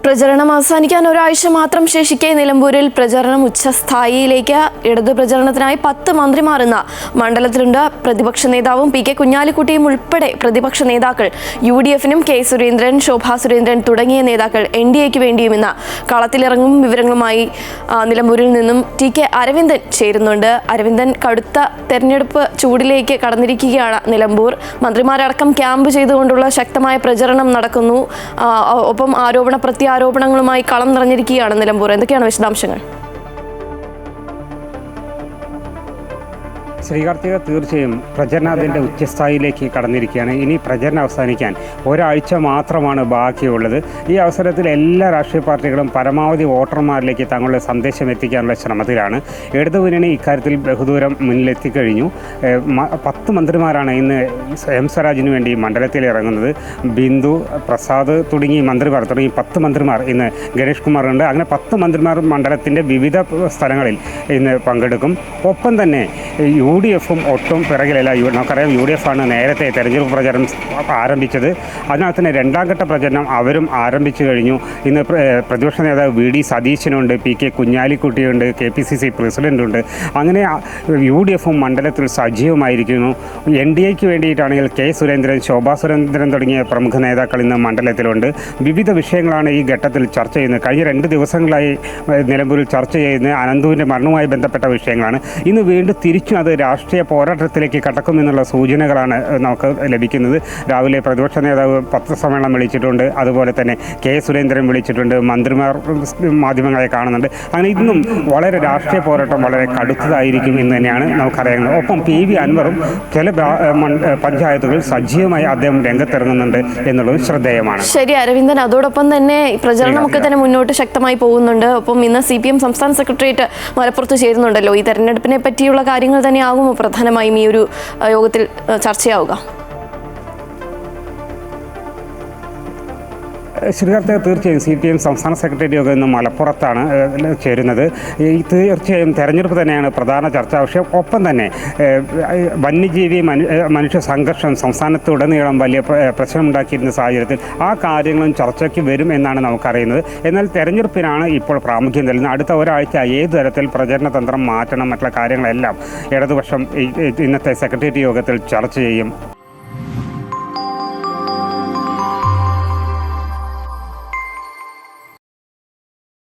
പ്രചരണം അവസാനിക്കാൻ ഒരാഴ്ച മാത്രം ശേഷിക്കെ നിലമ്പൂരിൽ പ്രചരണം ഉച്ചസ്ഥായിയിലേക്ക്. ഇടതു പ്രചരണത്തിനായി 10 മന്ത്രിമാർ ഇന്ന് മണ്ഡലത്തിലുണ്ട്. പ്രതിപക്ഷ നേതാവും പി കെ കുഞ്ഞാലിക്കുട്ടിയും ഉൾപ്പെടെ പ്രതിപക്ഷ നേതാക്കൾ UDF-നും കെ സുരേന്ദ്രൻ, ശോഭാ സുരേന്ദ്രൻ തുടങ്ങിയ നേതാക്കൾ NDAയ്ക്ക് വേണ്ടിയും ഇന്ന് കളത്തിലിറങ്ങും. വിവരങ്ങളുമായി നിലമ്പൂരിൽ നിന്നും TK അരവിന്ദൻ ചേരുന്നുണ്ട്. അരവിന്ദൻ, കടുത്ത തെരഞ്ഞെടുപ്പ് ചൂടിലേക്ക് കടന്നിരിക്കുകയാണ് നിലമ്പൂർ. മന്ത്രിമാരടക്കം ക്യാമ്പ് ചെയ്തുകൊണ്ടുള്ള ശക്തമായ പ്രചരണം നടക്കുന്നു. ഒപ്പം പ്രത്യാരോപണങ്ങളുമായി കളം നിറഞ്ഞിരിക്കുകയാണ് നിലമ്പൂർ. എന്തൊക്കെയാണ് വിശദാംശങ്ങൾ? ശ്രീകാർത്തിക, തീർച്ചയായും പ്രചരണത്തിൻ്റെ ഉച്ചസ്ഥായിലേക്ക് കടന്നിരിക്കുകയാണ്. ഇനി പ്രചരണം അവസാനിക്കാൻ ഒരാഴ്ച മാത്രമാണ് ബാക്കിയുള്ളത്. ഈ അവസരത്തിൽ എല്ലാ രാഷ്ട്രീയ പാർട്ടികളും പരമാവധി വോട്ടർമാരിലേക്ക് തങ്ങളുടെ സന്ദേശം എത്തിക്കാനുള്ള ശ്രമത്തിലാണ്. ഇടതുമുന്നണി ഇക്കാര്യത്തിൽ ബഹുദൂരം മുന്നിലെത്തിക്കഴിഞ്ഞു. 10 മന്ത്രിമാരാണ് ഇന്ന് എം സ്വരാജിന് വേണ്ടി മണ്ഡലത്തിൽ ഇറങ്ങുന്നത്. ബിന്ദു, പ്രസാദ് തുടങ്ങി 10 മന്ത്രിമാർ ഇന്ന് ഗണേഷ് കുമാറുണ്ട്. അങ്ങനെ 10 മന്ത്രിമാർ മണ്ഡലത്തിൻ്റെ വിവിധ സ്ഥലങ്ങളിൽ ഇന്ന് പങ്കെടുക്കും. ഒപ്പം തന്നെ UDF-ഉം ഒട്ടും പിറകിലല്ല. നമുക്കറിയാം, UDF ആണ് നേരത്തെ തെരഞ്ഞെടുപ്പ് പ്രചരണം ആരംഭിച്ചത്. അതിനാൽ തന്നെ രണ്ടാം ഘട്ട പ്രചരണം അവരും ആരംഭിച്ചു കഴിഞ്ഞു. ഇന്ന് പ്രതിപക്ഷ നേതാവ് VD സതീശനുണ്ട്, PK കുഞ്ഞാലിക്കുട്ടിയുണ്ട്, KPCC പ്രസിഡന്റുണ്ട്. അങ്ങനെ UDF-ഉം മണ്ഡലത്തിൽ സജീവമായിരിക്കുന്നു. NDAയ്ക്ക് വേണ്ടിയിട്ടാണെങ്കിൽ കെ സുരേന്ദ്രൻ, ശോഭാ സുരേന്ദ്രൻ തുടങ്ങിയ പ്രമുഖ നേതാക്കൾ ഇന്ന് മണ്ഡലത്തിലുണ്ട്. വിവിധ വിഷയങ്ങളാണ് ഈ ഘട്ടത്തിൽ ചർച്ച ചെയ്യുന്നത്. കഴിഞ്ഞ 2 ദിവസങ്ങളായി നിലമ്പൂരിൽ ചർച്ച ചെയ്യുന്ന അനന്തുവിൻ്റെ മരണവുമായി ബന്ധപ്പെട്ട വിഷയങ്ങളാണ്. ഇന്ന് വീണ്ടും തിരിച്ചും അത് രാഷ്ട്രീയ പോരാട്ടത്തിലേക്ക് കടക്കുമെന്നുള്ള സൂചനകളാണ് നമുക്ക് ലഭിക്കുന്നത്. രാവിലെ പ്രതിപക്ഷ നേതാവ് പത്രസമ്മേളനം വിളിച്ചിട്ടുണ്ട്. അതുപോലെ തന്നെ കെ സുരേന്ദ്രൻ വിളിച്ചിട്ടുണ്ട്. മന്ത്രിമാർ മാധ്യമങ്ങളെ കാണുന്നുണ്ട്. അങ്ങനെ ഇന്നും വളരെ രാഷ്ട്രീയ പോരാട്ടം വളരെ കടുത്തതായിരിക്കും എന്ന് തന്നെയാണ് നമുക്കറിയാവുന്നത്. ഒപ്പം PV അൻവറും ചില പഞ്ചായത്തുകളിൽ സജീവമായി അദ്ദേഹം രംഗത്തിറങ്ങുന്നുണ്ട് എന്നുള്ളത് ശ്രദ്ധേയമാണ്. ശരി അരവിന്ദൻ, അതോടൊപ്പം തന്നെ പ്രചരണമൊക്കെ തന്നെ മുന്നോട്ട് ശക്തമായി പോകുന്നുണ്ട്. ഒപ്പം ഇന്ന് CPM സംസ്ഥാന സെക്രട്ടേറിയറ്റ് മലപ്പുറത്ത് ചേരുന്നുണ്ടല്ലോ. ഈ തെരഞ്ഞെടുപ്പിനെ പറ്റിയുള്ള കാര്യങ്ങൾ തന്നെയാകുമോ പ്രധാനമായും ഈ ഒരു യോഗത്തിൽ ചർച്ചയാവുക? ശ്രീകാർത്തിക, തീർച്ചയായും CPM സംസ്ഥാന സെക്രട്ടേറിയറ്റ് യോഗം ഇന്ന് മലപ്പുറത്താണ് ചേരുന്നത്. തീർച്ചയായും തെരഞ്ഞെടുപ്പ് തന്നെയാണ് പ്രധാന ചർച്ചാ വിഷയം. ഒപ്പം തന്നെ വന്യജീവി മനുഷ്യ സംഘർഷം സംസ്ഥാനത്തുടനീളം വലിയ പ്രശ്നമുണ്ടാക്കിയിരുന്ന സാഹചര്യത്തിൽ ആ കാര്യങ്ങളും ചർച്ചയ്ക്ക് വരും എന്നാണ് നമുക്കറിയുന്നത്. എന്നാൽ തെരഞ്ഞെടുപ്പിനാണ് ഇപ്പോൾ പ്രാമുഖ്യം നൽകുന്നത്. അടുത്ത ഒരാഴ്ച ഏത് തരത്തിൽ പ്രചരണ തന്ത്രം മാറ്റണം, മറ്റുള്ള കാര്യങ്ങളെല്ലാം ഇടതുപക്ഷം ഇന്നത്തെ സെക്രട്ടേറിയറ്റ് യോഗത്തിൽ ചർച്ച ചെയ്യും.